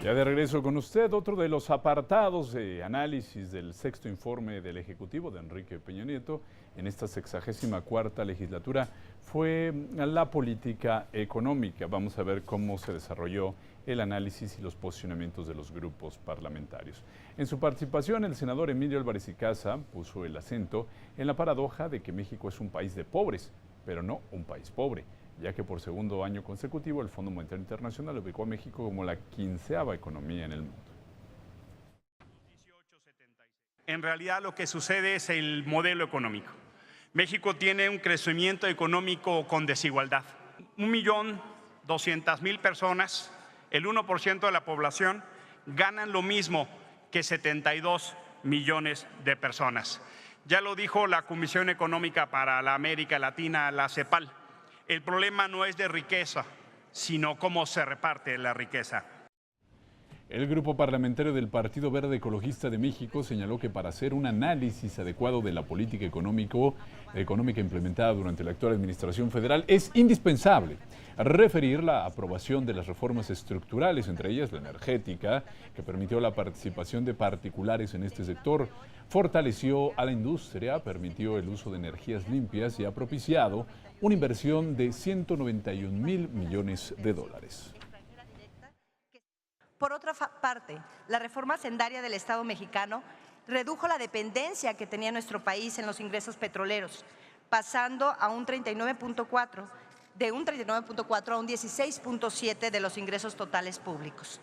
Ya de regreso con usted, otro de los apartados de análisis del sexto informe del Ejecutivo de Enrique Peña Nieto en esta 64ª legislatura fue la política económica. Vamos a ver cómo se desarrolló el análisis y los posicionamientos de los grupos parlamentarios. En su participación, el senador Emilio Álvarez y Casa puso el acento en la paradoja de que México es un país de pobres, pero no un país pobre, ya que por segundo año consecutivo el Fondo Monetario Internacional ubicó a México como la 15ª economía en el mundo. En realidad lo que sucede es el modelo económico. México tiene un crecimiento económico con desigualdad. 1.200.000 personas, el 1% de la población, ganan lo mismo que 72 millones de personas. Ya lo dijo la Comisión Económica para la América Latina, la CEPAL. El problema no es de riqueza, sino cómo se reparte la riqueza. El grupo parlamentario del Partido Verde Ecologista de México señaló que para hacer un análisis adecuado de la política económica implementada durante la actual administración federal es indispensable referir la aprobación de las reformas estructurales, entre ellas la energética, que permitió la participación de particulares en este sector, fortaleció a la industria, permitió el uso de energías limpias y ha propiciado una inversión de 191.000 millones de dólares. Por otra parte, la reforma hacendaria del Estado mexicano redujo la dependencia que tenía nuestro país en los ingresos petroleros, pasando a un 39.4, de un 39.4 a un 16.7 de los ingresos totales públicos.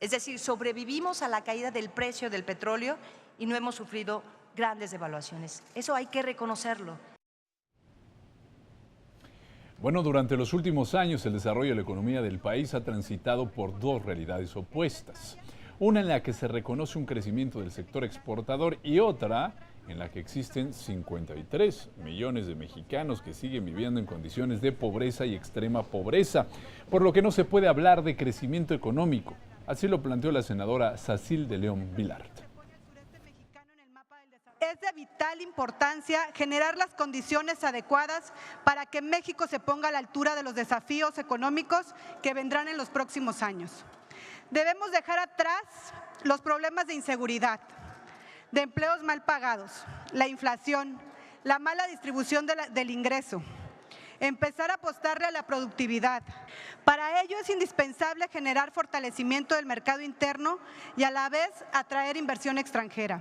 Es decir, sobrevivimos a la caída del precio del petróleo y no hemos sufrido grandes devaluaciones. Eso hay que reconocerlo. Bueno, durante los últimos años el desarrollo de la economía del país ha transitado por dos realidades opuestas. Una en la que se reconoce un crecimiento del sector exportador y otra en la que existen 53 millones de mexicanos que siguen viviendo en condiciones de pobreza y extrema pobreza, por lo que no se puede hablar de crecimiento económico. Así lo planteó la senadora Sacil de León Vilart. Es de vital importancia generar las condiciones adecuadas para que México se ponga a la altura de los desafíos económicos que vendrán en los próximos años. Debemos dejar atrás los problemas de inseguridad, de empleos mal pagados, la inflación, la mala distribución del ingreso, empezar a apostarle a la productividad. Para ello es indispensable generar fortalecimiento del mercado interno y a la vez atraer inversión extranjera.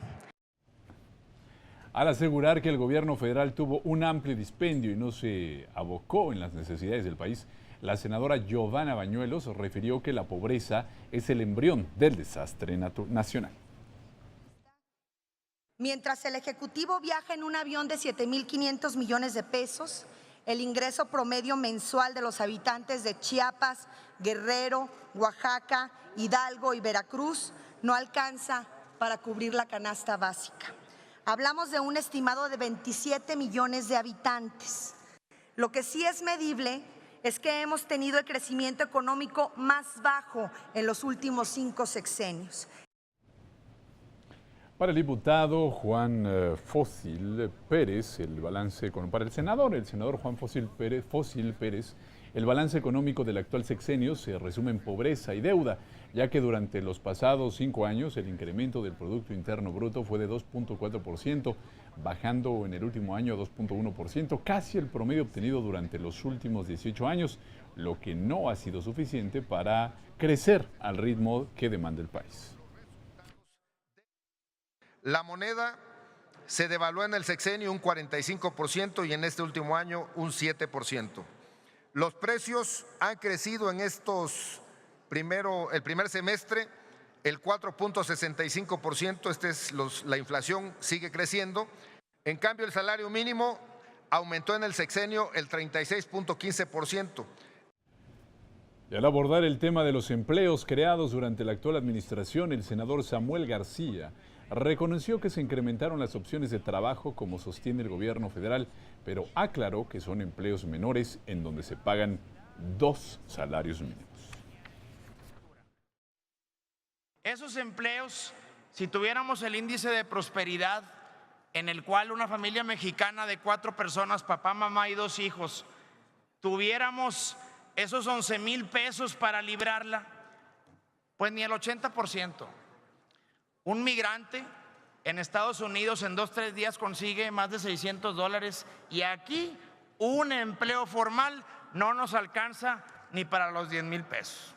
Al asegurar que el gobierno federal tuvo un amplio dispendio y no se abocó en las necesidades del país, la senadora Giovanna Bañuelos refirió que la pobreza es el embrión del desastre nacional. Mientras el Ejecutivo viaja en un avión de 7.500 millones de pesos, el ingreso promedio mensual de los habitantes de Chiapas, Guerrero, Oaxaca, Hidalgo y Veracruz no alcanza para cubrir la canasta básica. Hablamos de un estimado de 27 millones de habitantes. Lo que sí es medible es que hemos tenido el crecimiento económico más bajo en los últimos 5 sexenios. Para el diputado Juan Fósil Pérez, para el senador Juan Fósil Pérez, el balance económico del actual sexenio se resume en pobreza y deuda, ya que durante los pasados 5 años el incremento del Producto Interno Bruto fue de 2.4%, bajando en el último año a 2.1%, casi el promedio obtenido durante los últimos 18 años, lo que no ha sido suficiente para crecer al ritmo que demanda el país. La moneda se devaluó en el sexenio un 45% y en este último año un 7%. Los precios han crecido en el primer semestre el 4.65%, la inflación sigue creciendo. En cambio, el salario mínimo aumentó en el sexenio el 36.15%. Y al abordar el tema de los empleos creados durante la actual administración, el senador Samuel García reconoció que se incrementaron las opciones de trabajo como sostiene el gobierno federal, pero aclaró que son empleos menores en donde se pagan 2 salarios mínimos. Esos empleos, si tuviéramos el índice de prosperidad en el cual una familia mexicana de 4 personas, papá, mamá y 2 hijos, tuviéramos esos 11,000 pesos para librarla, Pues ni el 80%. Un migrante en Estados Unidos en 2-3 días consigue más de $600 y aquí un empleo formal no nos alcanza ni para los 10,000 pesos.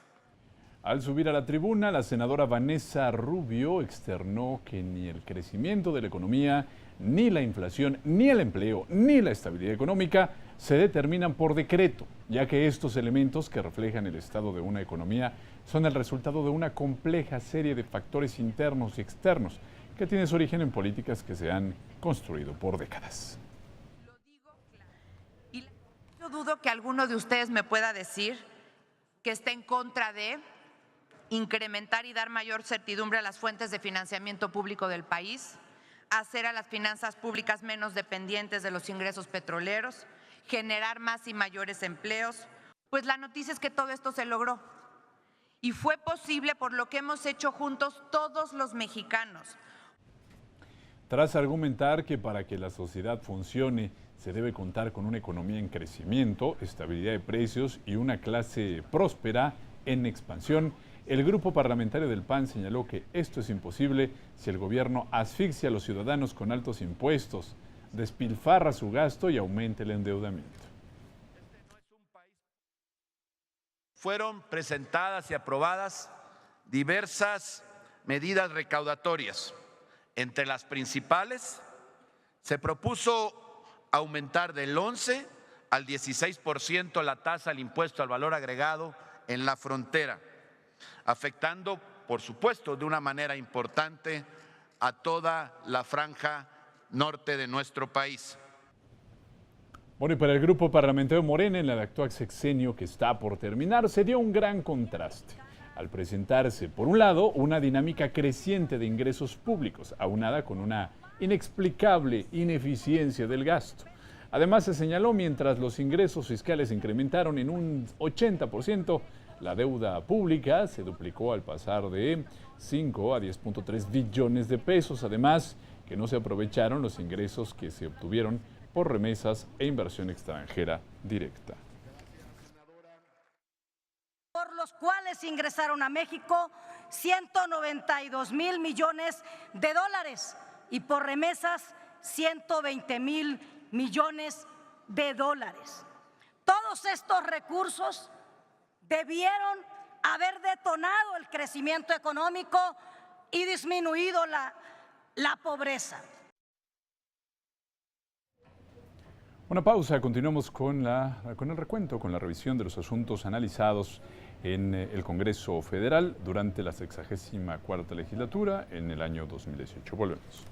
Al subir a la tribuna, la senadora Vanessa Rubio externó que ni el crecimiento de la economía, ni la inflación, ni el empleo, ni la estabilidad económica se determinan por decreto, ya que estos elementos que reflejan el estado de una economía son el resultado de una compleja serie de factores internos y externos que tienen su origen en políticas que se han construido por décadas. Y yo dudo que alguno de ustedes me pueda decir que esté en contra de incrementar y dar mayor certidumbre a las fuentes de financiamiento público del país, hacer a las finanzas públicas menos dependientes de los ingresos petroleros, generar más y mayores empleos. Pues la noticia es que todo esto se logró y fue posible por lo que hemos hecho juntos todos los mexicanos. Tras argumentar que para que la sociedad funcione se debe contar con una economía en crecimiento, estabilidad de precios y una clase próspera en expansión, el grupo parlamentario del PAN señaló que esto es imposible si el gobierno asfixia a los ciudadanos con altos impuestos, despilfarra su gasto y aumenta el endeudamiento. Fueron presentadas y aprobadas diversas medidas recaudatorias. Entre las principales, se propuso aumentar del 11 al 16% la tasa del impuesto al valor agregado en la frontera, afectando, por supuesto, de una manera importante a toda la franja norte de nuestro país. Bueno, y para el grupo parlamentario Morena, en el actual sexenio que está por terminar, se dio un gran contraste al presentarse, por un lado, una dinámica creciente de ingresos públicos, aunada con una inexplicable ineficiencia del gasto. Además, se señaló, mientras los ingresos fiscales se incrementaron en un 80%, la deuda pública se duplicó al pasar de 5 a 10.3 billones de pesos. Además, que no se aprovecharon los ingresos que se obtuvieron por remesas e inversión extranjera directa. Por los cuales ingresaron a México 192,000 millones de dólares y por remesas 120,000 millones de dólares. Todos estos recursos debieron haber detonado el crecimiento económico y disminuido la pobreza. Una pausa, continuamos con el recuento, con la revisión de los asuntos analizados en el Congreso Federal durante la 64ª legislatura en el año 2018. Volvemos.